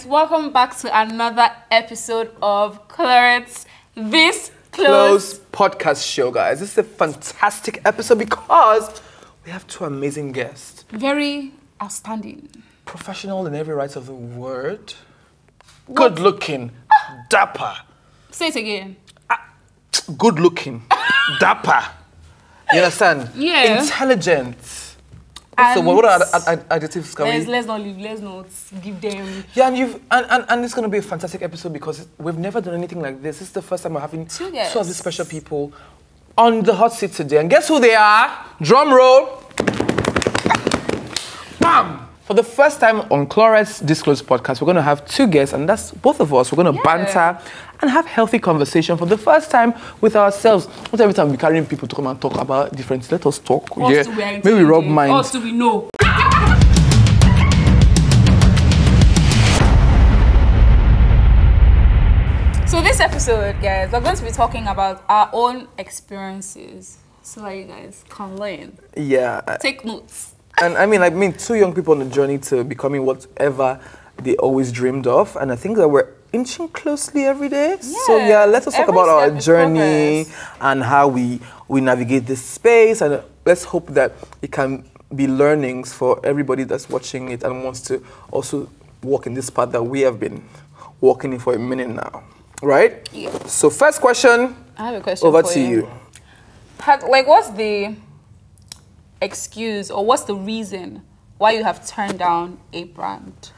welcome back to another episode of Clorets. This Close podcast show, guys. This is a fantastic episode because we have two amazing guests. Very outstanding. Professional in every right of the word. Good looking, dapper. Say it again. Good looking, dapper. You understand? Yeah. Intelligent. So what are adjectives can we? Let's not leave. Let's not give them. Yeah, and it's going to be a fantastic episode because we've never done anything like this. This is the first time we're having two of these special people on the hot seat today. And guess who they are? Drum roll. Bam! For the first time on Clorets Disclose podcast, we're going to have two guests, and that's both of us. We're going to banter and have healthy conversation for the first time with ourselves. Not every time we're carrying people to come and talk about different things. Let us talk. Maybe we rub minds. Also, we know. So this episode, guys, we're going to be talking about our own experiences, so that you guys can learn. Yeah. Take notes. And I mean, two young people on the journey to becoming whatever they always dreamed of. And I think that we're inching closely every day. Yeah, so yeah, let us talk about our journey and how we navigate this space. And let's hope that it can be learnings for everybody that's watching it and wants to also walk in this path that we have been walking in for a minute now. Right? Yeah. So first question. I have a question over for to you. What's the excuse or what's the reason why you have turned down a brand?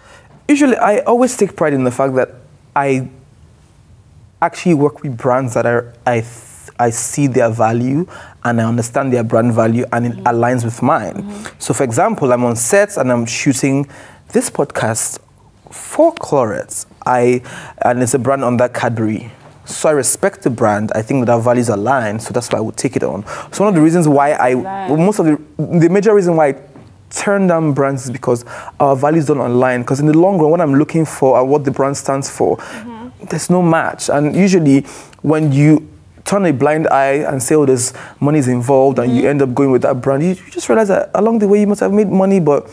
Usually, I always take pride in the fact that I actually work with brands that I see their value and I understand their brand value and it aligns with mine. So for example, I'm on set and I'm shooting this podcast for Clorets. And it's a brand under Cadbury. So I respect the brand. I think that our values align, so that's why I would take it on. So one of the reasons why the major reason why I turn down brands is because our values don't align. Because in the long run, what I'm looking for and what the brand stands for, there's no match. And usually, when you turn a blind eye and say, oh, there's money's involved, and you end up going with that brand, you just realize that along the way you must have made money, but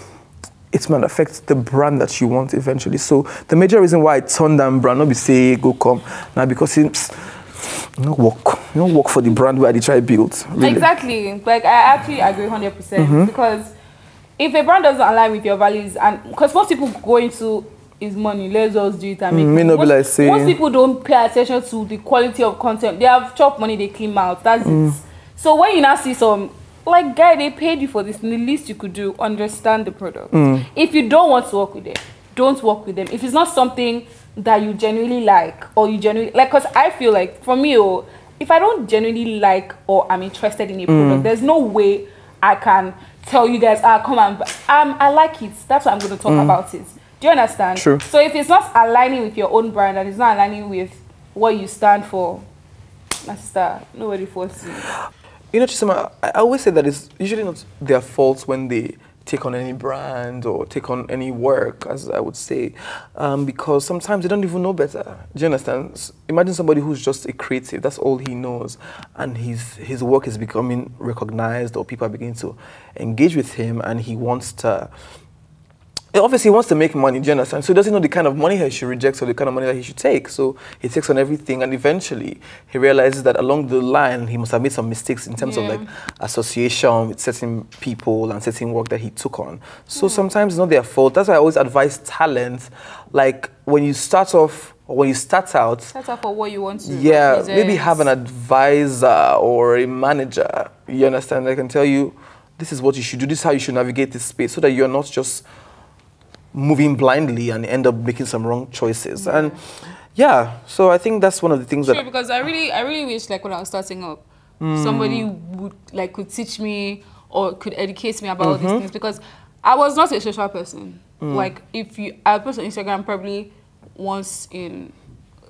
it might affect the brand that you want eventually. So the major reason why I turned down brand, not be say go come, now because it's no work for the brand where I try to build. Really. Exactly. Like I actually agree 100% because if a brand doesn't align with your values, and because most people go into is money, let's just do it and make money. Most people don't pay attention to the quality of content. They have chop money, they clean out. That's it. So when you now see some like, guy, they paid you for this. And the least you could do, understand the product. If you don't want to work with them, don't work with them. If it's not something that you genuinely like, or you genuinely like, because I feel like, for me, if I don't genuinely like or I'm interested in a product, there's no way I can tell you guys, come on, I like it. That's why I'm going to talk about it. Do you understand? True. So if it's not aligning with your own brand and it's not aligning with what you stand for, my sister, nobody forces you. You know, Chisama, I always say that it's usually not their fault when they take on any brand or take on any work, as I would say, because sometimes they don't even know better. Do you understand? Imagine somebody who's just a creative, that's all he knows, and his work is becoming recognized or people are beginning to engage with him and he wants to... Obviously, he wants to make money, do you understand? So he doesn't know the kind of money he should reject or the kind of money that he should take. So he takes on everything, and eventually he realizes that along the line, he must have made some mistakes in terms of like association with certain people and certain work that he took on. So sometimes it's not their fault. That's why I always advise talent, like when you start off, or when you start out for what you want to represent. Maybe have an advisor or a manager, you understand? They can tell you, this is what you should do, this is how you should navigate this space, so that you're not just moving blindly and end up making some wrong choices. And so I think that's one of the things because I really wish, like, when I was starting up, somebody would could teach me or could educate me about all these things, because I was not a social person. Like, I post on Instagram probably once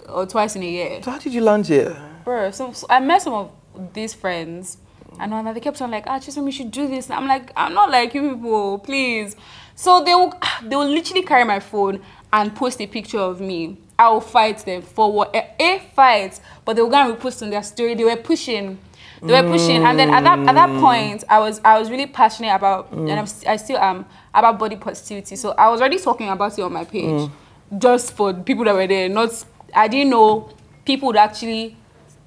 or twice in a year. So how did you land here? Bro, so I met some of these friends and they kept on like, Chisholm, you should do this. And I'm like, I'm not like you people, please. So they will literally carry my phone and post a picture of me. I will fight them for a fight, but they were going to repost on their story. They were pushing, and then at that point, I was really passionate about, and I still am, about body positivity. So I was already talking about it on my page, just for people that were there. I didn't know people would actually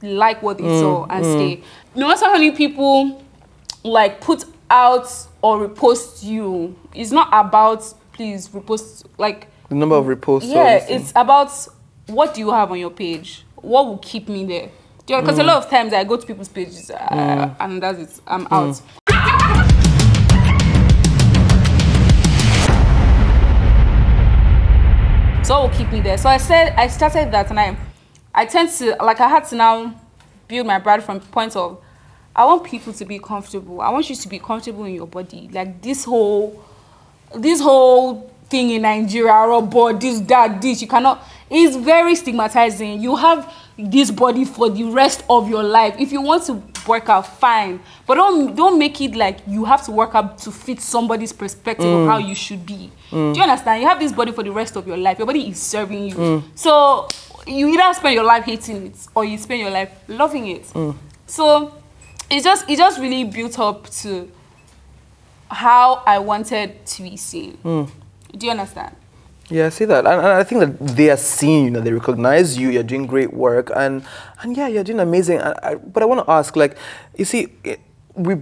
like what they saw and stay. No matter how many people like put out or repost you, it's not about please repost like the number of reposts. Yeah, it's about what do you have on your page? What will keep me there? Because a lot of times I go to people's pages and that's it. I'm out. So what will keep me there? So I started that, and I tend to like I had to now build my brand from the point of I want people to be comfortable. I want you to be comfortable in your body. Like this whole thing in Nigeria, robot, this, you cannot. It's very stigmatizing. You have this body for the rest of your life. If you want to work out, fine, but don't make it like you have to work out to fit somebody's perspective of how you should be. Do you understand? You have this body for the rest of your life. Your body is serving you. So you either spend your life hating it or you spend your life loving it. So it just really built up to how I wanted to be seen. Do you understand? Yeah, I see that, and I think that they are seeing, you know, they recognize you. You're doing great work, and yeah, you're doing amazing. But I want to ask, like, you see, we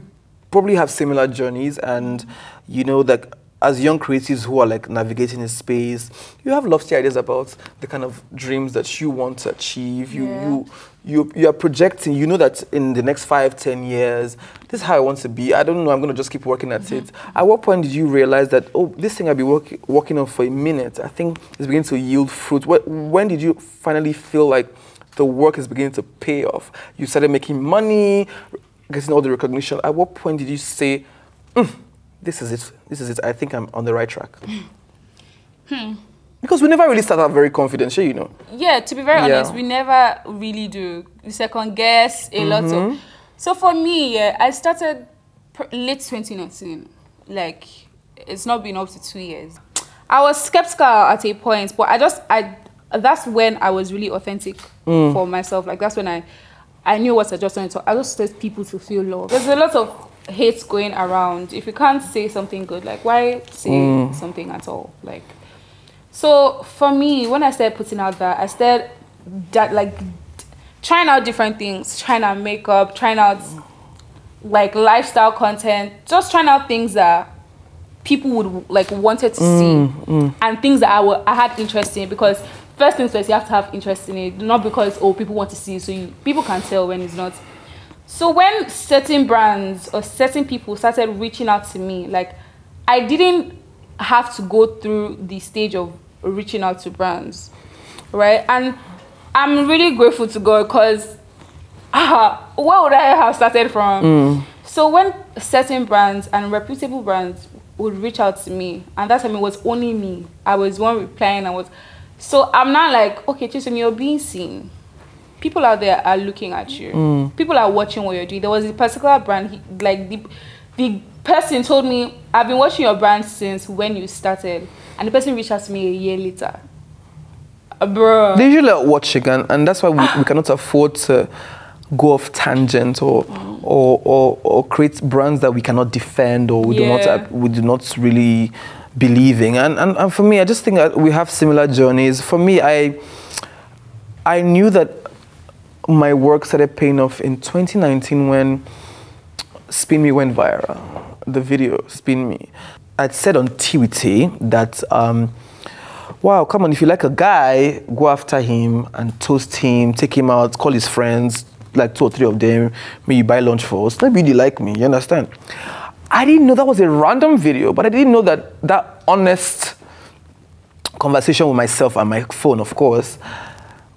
probably have similar journeys, and you know that as young creatives who are like navigating this space, you have lofty ideas about the kind of dreams that you want to achieve. You are projecting. You know that in the next 5-10 years, this is how I want to be. I don't know. I'm going to just keep working at it. At what point did you realize that, oh, this thing I've been working on for a minute, I think it's beginning to yield fruit? When did you finally feel like the work is beginning to pay off? You started making money, getting all the recognition. At what point did you say, this is it. This is it. I think I'm on the right track. Because we never really start out very confident, sure, you know. Yeah, to be very honest, we never really do. We second guess a lot of. So for me, I started late 2019. Like, it's not been up to 2 years. I was skeptical at a point, but that's when I was really authentic for myself. Like, that's when I knew what I just wanted to. I just wanted people to feel love. There's a lot of hate going around. If you can't say something good, like, why say something at all? Like, so for me, when I started putting out that, I started trying out different things, trying out makeup, trying out like lifestyle content, just trying out things that people would like wanted to see and things that I had interest in. Because first things first, you have to have interest in it, not because people want to see it, so people can tell when it's not. So when certain brands or certain people started reaching out to me, like I didn't have to go through the stage of reaching out to brands, right? And I'm really grateful to God because where would I have started from? So when certain brands and reputable brands would reach out to me, and that time it was only me, I was one replying. So I'm not like, okay, Chisom, you're being seen. People out there are looking at you. People are watching what you're doing. There was a particular brand, the person told me, I've been watching your brand since when you started. And the person reached out to me a year later. Bro. They usually are watching, and that's why we cannot afford to go off tangent or create brands that we cannot defend or we do not really believe in. And for me, I just think that we have similar journeys. For me, I knew that my work started paying off in 2019 when Spin Me went viral. The video, Spin Me. I'd said on TWT that, wow, come on, if you like a guy, go after him and toast him, take him out, call his friends, like 2 or 3 of them, maybe buy lunch for us. Maybe they like me, you understand? I didn't know that was a random video, but I didn't know that honest conversation with myself and my phone, of course,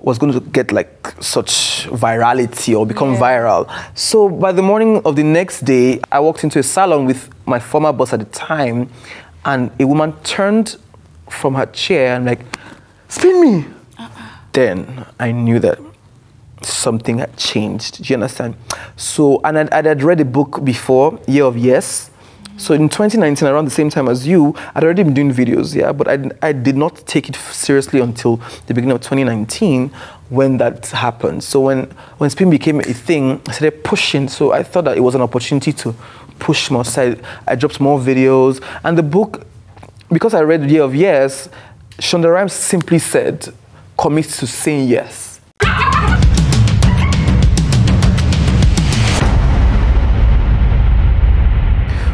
was going to get like such virality or become viral. So by the morning of the next day, I walked into a salon with my former boss at the time, and a woman turned from her chair and like, Spin Me. Then I knew that something had changed. Do you understand? So, and I had read a book before, Year of Yes. So in 2019, around the same time as you, I'd already been doing videos, but I did not take it seriously until the beginning of 2019 when that happened. So when Spin became a thing, I started pushing. So I thought that it was an opportunity to push more. So I dropped more videos. And the book, because I read Year of Yes, Shonda Rhimes simply said, commit to saying yes.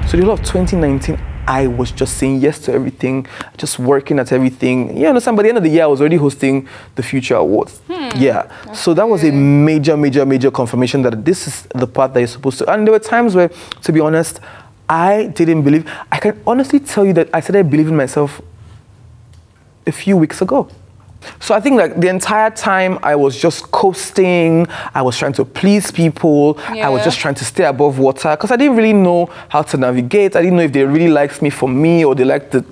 So the whole of 2019, I was just saying yes to everything, just working at everything. You understand? By the end of the year, I was already hosting the Future Awards. Yeah. So that was a major confirmation that this is the path that you're supposed to. And there were times where, to be honest, I didn't believe. I can honestly tell you that I started believing myself a few weeks ago. So I think like the entire time I was just coasting, I was trying to please people, I was just trying to stay above water because I didn't really know how to navigate. I didn't know if they really liked me for me or they liked the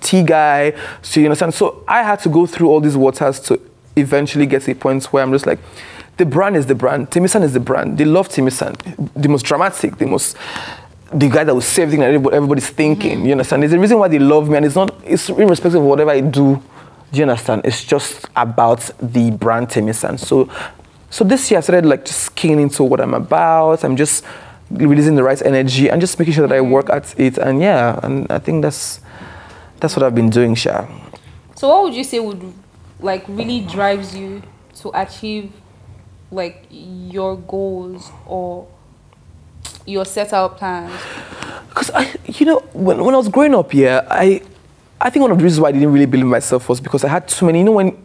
tea guy. So you understand? So I had to go through all these waters to eventually get to a point where I'm just like, the brand is the brand. Timisan is the brand. They love Timisan. The most dramatic, the guy that will say everything that everybody's thinking. You understand? There's a reason why they love me, and it's irrespective of whatever I do. Do you understand? It's just about the brand Timisan. So this year I started like just keying into what I'm about. I'm just releasing the right energy and just making sure that I work at it. And yeah, and I think that's what I've been doing, Sha. So what would you say would like really drives you to achieve like your goals or your set out plans? Because when I was growing up, I think one of the reasons why I didn't really believe in myself was because I had too many, when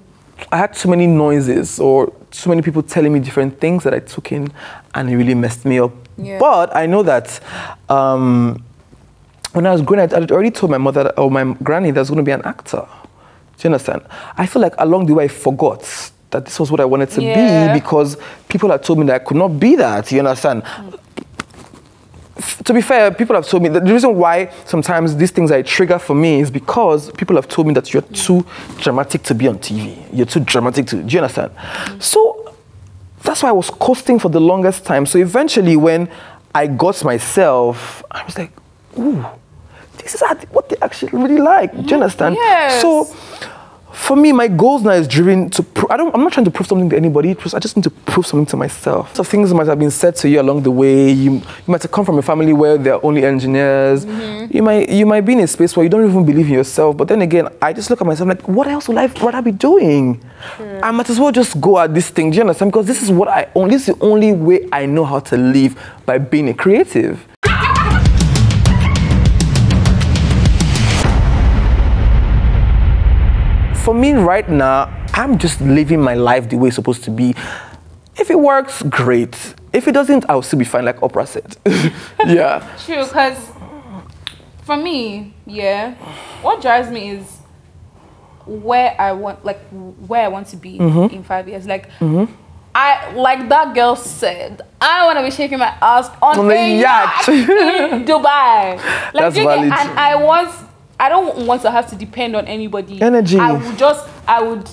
I had too many noises or too many people telling me different things that I took in, and it really messed me up. Yeah. But I know that when I was growing up, I had already told my mother or my granny that I was going to be an actor. Do you understand? I feel like along the way I forgot that this was what I wanted to be because people had told me that I could not be that. You understand? To be fair, people have told me that the reason why sometimes these things are a trigger for me is because people have told me that you're too dramatic to be on TV. You're too dramatic do you understand? So that's why I was coasting for the longest time. So eventually when I got myself, I was like, ooh, this is what they actually really like. Do you understand? Yes. So for me, my goals now is driven to I'm not trying to prove something to anybody. I just need to prove something to myself. So things might have been said to you along the way. You might have come from a family where they're only engineers. You might be in a space where you don't even believe in yourself. But then again, I just look at myself like, what else would I rather be doing? I might as well just go at this thing. Do you understand? Because this is this is the only way I know how to live, by being a creative. For me right now, I'm just living my life the way it's supposed to be. If it works, great. If it doesn't, I'll still be fine, like Oprah said. Yeah. True, because for me, what drives me is where I want to be in 5 years. Like, I, like that girl said, I want to be shaking my ass on a yacht in Dubai. Like, that's valid. And I don't want to have to depend on anybody. Energy. I would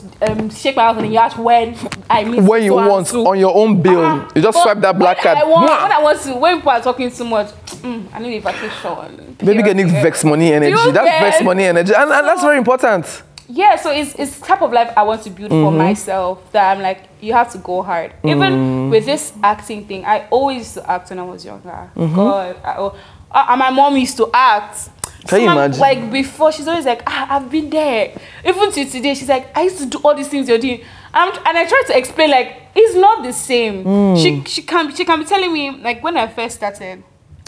shake my ass on a yacht when I meet. When you want, on your own bill. You just swipe that black card. When people are talking too much, I need a vacation. Maybe getting vex money energy. That's vex money energy. And that's very important. Yeah, so it's type of life I want to build for myself, that I'm like, you have to go hard. Even with this acting thing, I always used to act when I was younger. God, and my mom used to act. Can you imagine? Like before, she's always like, I've been there. Even to today, she's like, I used to do all these things you're doing. And I try to explain, like, it's not the same. She can be telling me, like, when I first started,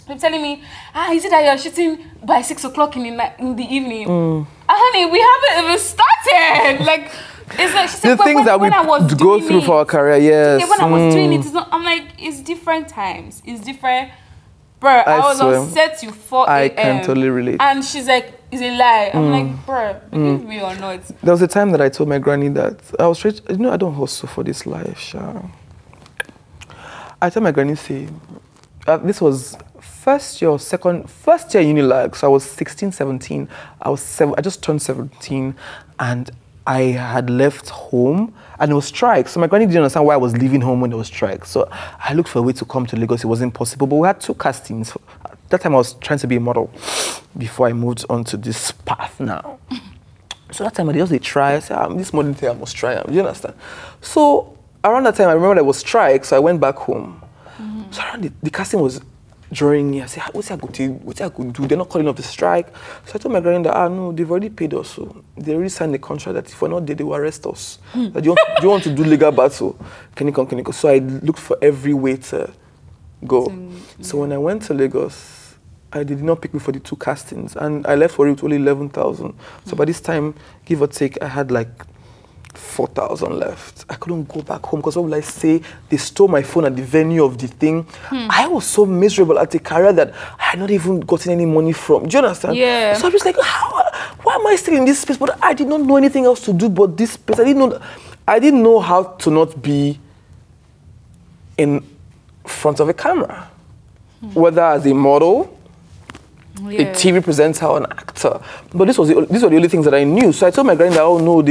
they're telling me, is it that you're shooting by 6 o'clock in the evening? Honey, we haven't even started. Like, it's like, she said, the things that we go through for our career, yes. When I was doing it, it's not, I'm like, it's different times. It's different. Bro, I was on set till 4 a.m. I can totally relate. And she's like, it's a lie. I'm like, bro, believe me or not. There was a time that I told my granny that I was straight, I don't hustle for this life, Sha. I told my granny, this was first year Unilag, so I was 16, 17. I just turned 17, and I had left home, and it was strike. So my granny didn't understand why I was leaving home when there was strike. So I looked for a way to come to Lagos. It wasn't possible, but we had 2 castings. At that time, I was trying to be a model before I moved on to this path now. So that time, I just try. I said, this modeling thing, I must try. You understand? So around that time, I remember there was strike, so I went back home. So around the casting was drawing me. I said, what's I could do? They're not calling off the strike. So I told my grandmother, no, they've already paid us. So they already signed the contract that if we're not there, they will arrest us. That do you want to do legal battle? Can you come? So I looked for every way to go. So when I went to Lagos, they did not pick me for the 2 castings. And I left for it with only 11,000. So by this time, give or take, I had like 4,000 left. I couldn't go back home because what will I say? They stole my phone at the venue of the thing. I was so miserable at a career that I had not even gotten any money from. Do you understand? Yeah. So I was like, why am I still in this space? But I did not know anything else to do but this space. I didn't know how to not be in front of a camera, whether as a model, a TV presenter, or an actor. But these were the only things that I knew. So I told my grandmother, oh no,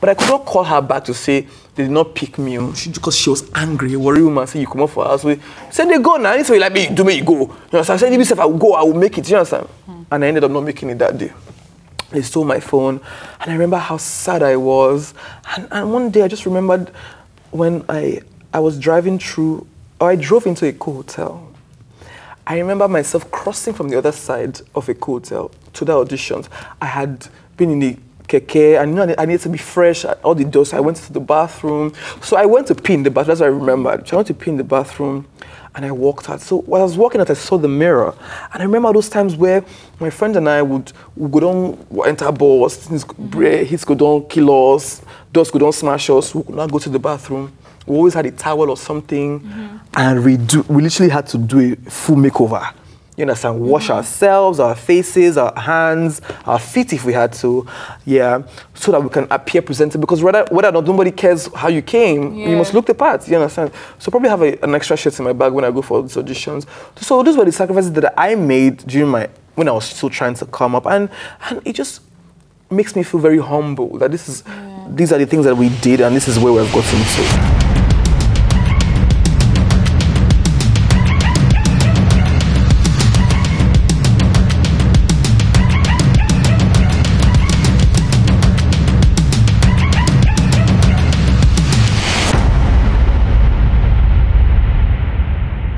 but I could not call her back to say they did not pick me because she was angry. A worried woman said, you come up for us. We said, they go now. So you like me, do me, you go. You know, so I said, if I will go, I will make it. You understand? And I ended up not making it that day. They stole my phone. And I remember how sad I was. And one day I just remembered when I was driving through, or I drove into a hotel. I remember myself crossing from the other side of a hotel to the auditions. I had been in the keke, and I needed to be fresh, all the doors. So I went to the bathroom. So I went to pee in the bathroom, that's what I remembered. So I went to pee in the bathroom, and I walked out. So while I was walking out, I saw the mirror. And I remember those times where my friend and I would go down, enter balls, things, hits go down, kill us, doors go down, smash us. We could not go to the bathroom. We always had a towel or something, and we literally had to do a full makeover. You understand? Wash ourselves, our faces, our hands, our feet if we had to, so that we can appear presentable. Because whether or not nobody cares how you came, you must look the part. You understand? So probably have an extra shirt in my bag when I go for these auditions. So those were the sacrifices that I made during when I was still trying to come up, and it just makes me feel very humble that these are the things that we did, and this is where we've gotten to.